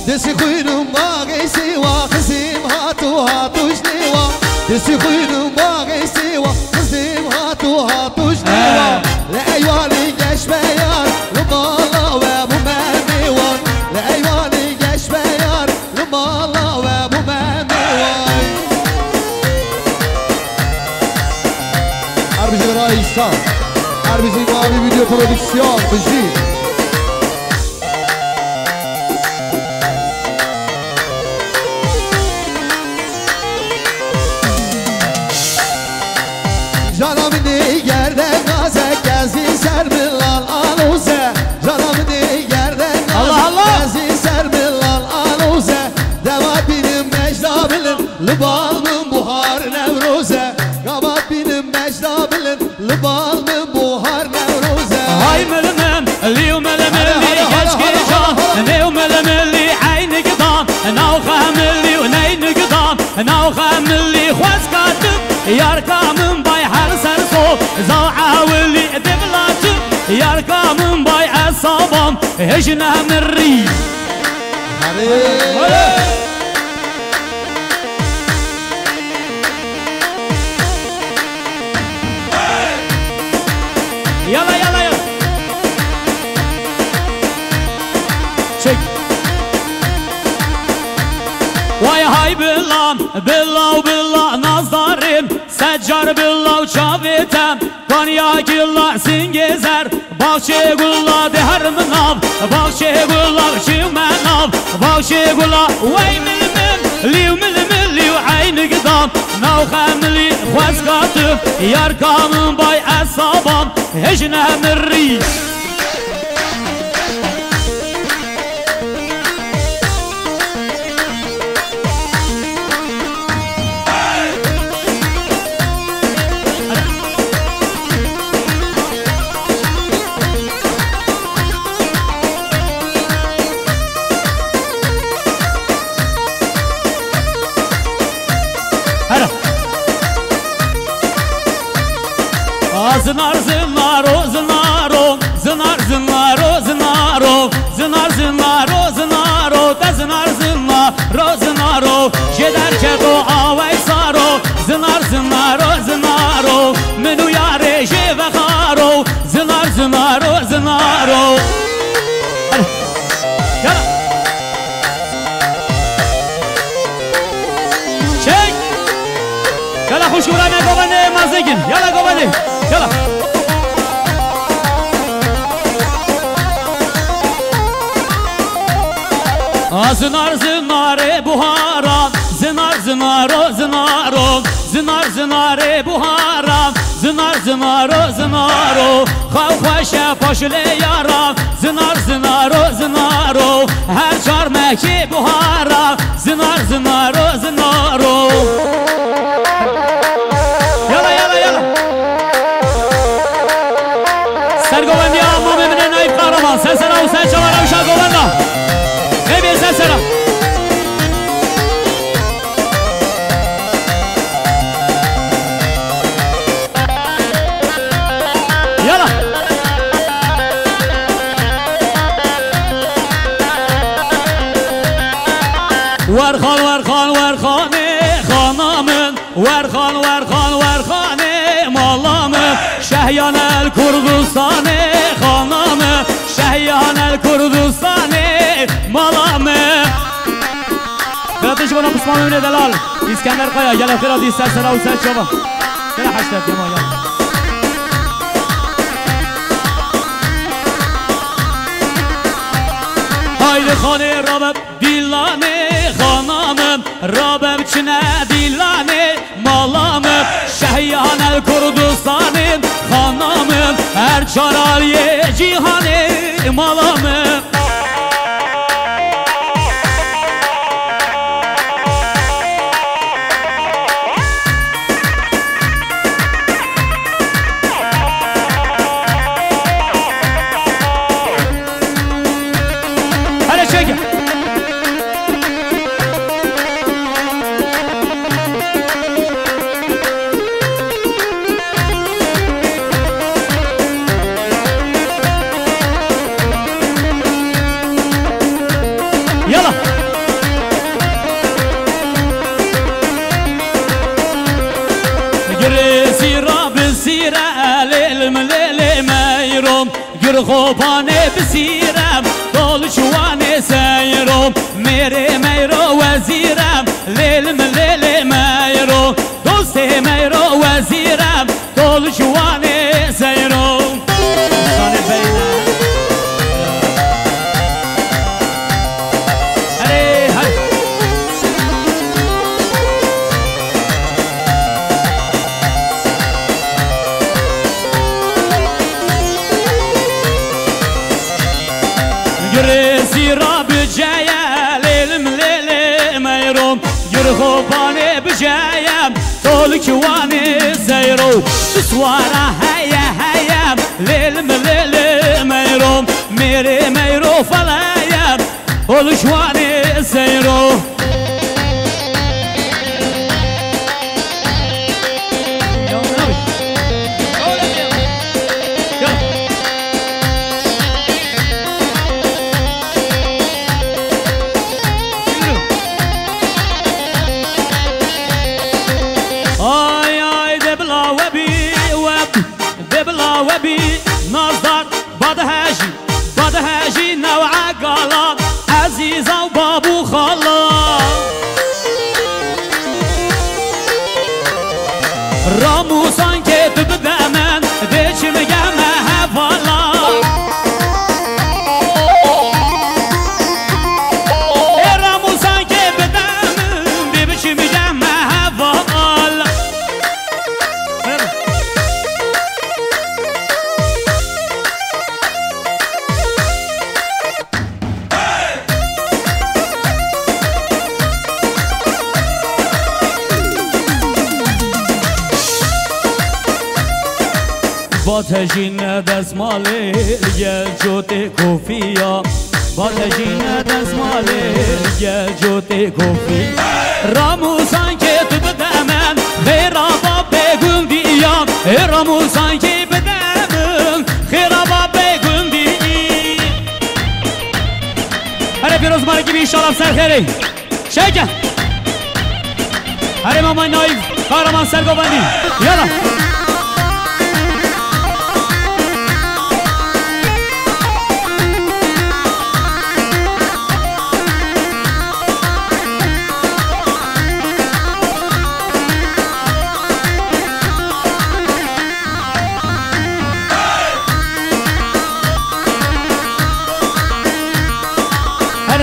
دسي خوينم باقي سوا خزيم هاتو جنيوا دسي خوينم باقي سوا خزيم هاتو جنيوا لأيواني جيش بيار لمالا وابو مانيوان لأيواني جيش بيار لمالا وابو مانيوان Arbizin Raisa Arbizin Mavi Video Prodüksiyon Bıcı Canamini yerden gaze Gezin serbilal aluze Canamini yerden gaze Gezin serbilal aluze Devat benim mecda bilin Libalmın buhar nevruze Gavat benim mecda bilin Libalmın buhar nevruze Hay mülümüm Liu mülümülli Keşke can Liu mülümülli Ayni gıdam Navha mülli Uneyni gıdam Navha mülli Khwaz katıp Yarkamın bay her serso Za'a willi Diblatı Yarkamın bay asabam Hejne mirri Yala yala yala Çek Vay hay billah billah billah nazdarim Seccar billah çavitem Konya gilla singezer Bahçe gulla deharmınav Bahçe gulla çimenav Bahçe gulla Vay milimim Liu milimim Liu aynı gıdam Navhamli Khwaz katıp Yarkamın bay asabam Hejne mirri Zınar zınaro zınaro Zınar zınaro zınaro Zınar zınaro zınaro Da zınar zınaro zınaro Jeder kedo avay saro Zınar zınaro zınaro Menu yare jeve kharo Zınar zınaro zınaro Yala Çek Yala خوش گرانه گوانه مزگین Yala گوانه Yala Zınar zınare buhara Zınar zınaro zınaro Zınar zınare buhara Zınar zınaro zınaro Xavxaşe poşle yara Zınar zınaro zınaro Her çarmeki buhara Zınar zınaro zınaro Yala yala yala Sergovendi amma memine naif kahraman Sen sana o sen çavara uşak govenda Ne bir sen sana Yala Verxan verxan verxane Xanamın Verxan verxan verxane Malamın Şehyan el Kurdistanı Xanamın Şehyan el Kurdistanı Malamın Beratış bana Kusman Mümine Delal İskender Kaya Gel akıra di ser sera user çaba Gel haştet yama ya Haydi khane rabab dilane Xanamım rabab çine dilane Malamım Şehyan el Kurdistanı Xanamım her çaraliye cihanı Malamım Yalla خوبانه بسیرم دل جوانه سیرم میره میرو وزیرم لیلم لیل میرو دوست میرو وزیرم دل جوانه سیرم سانه بینه زیرا بجایا لیلم لیل میروم گر خوبانه بجایم طول کوانه زیرو بسواره هیا هیا لیلم لیل میروم میره میرو فلایم طول کوانه زیرو وبي نظر بدهاجي نوع قلب عزيزة وبابو خلا راموسان كتب دمن ديش مجمع هفلا راموسان كتب دمن ديش مجمع هفلا باتجین دستماله یه جوت کوفیا باتجین دستماله یه جوت کوفی راموسان که تو بدمن خیرابا بگم دیام راموسان که بدمن خیرابا بگم دی هره پیروز مارکی بی شرف سر خیری شکر هره مامان نایف کارمان سرگوبندی یالا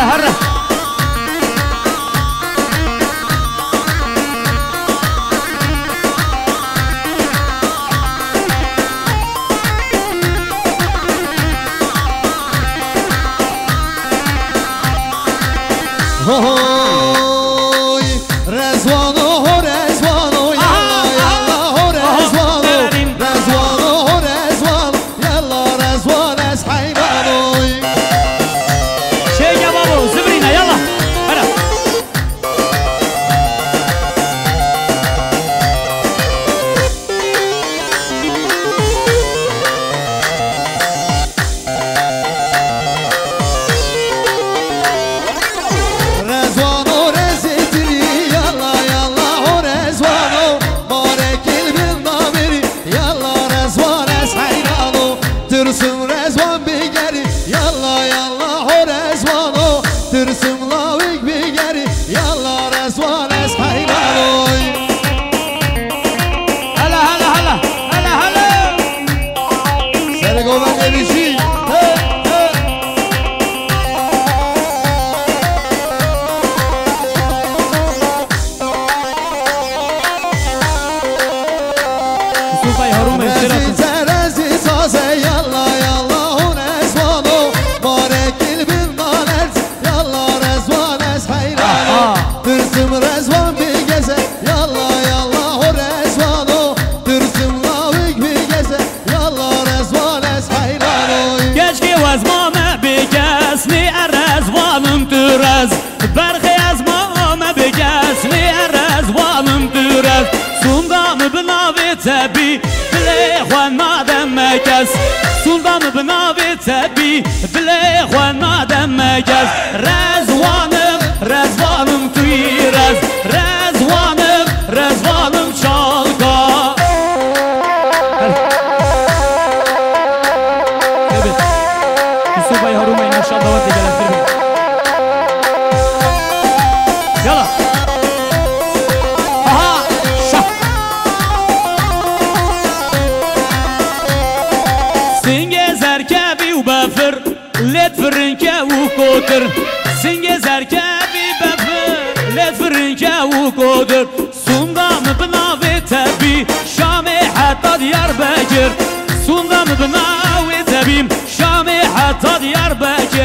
هره هوی رزوانو رزوانو یالا یالا رزوانو رزوانو رزوانو یالا رزوان از حیرانوی شيء بابو زبرينا يلا هلا رزوانو رزیتری یالا یالا رزوانو بارکل بین نامری یالا رزوان از حیرانو ترسم رزوان بگری یالا یالا رزوانو ترسم لاویک بگری یالا رزوان از حیرانو هلا هلا هلا هلا هلا سرگوبن نویسی سوفای هروم رزی رزی سازه یالا یالا رزوانو بارکل بین نالرز یالا رزوان از حیرانو ترسم رزوان بگزه یالا یالا رزوانو ترسم لاویک بگزه یالا رزوان از حیرانو Keşke vazmame bekesni erezvanım türez Berxi ezmame bekesni erezvanım türez Sundamı binavi tebi bile xwan madem mekes Sundamı binavi tebi bile xwan madem mekes Rezvanım, rezvanım türez Rezvanım, rezvanım çalka Evet قدر سنگ زرکبی بفر لفرنکه و قدر سندم بناوی تبی شام حتی دیار بکر سندم بناوی تبیم شام حتی دیار بکر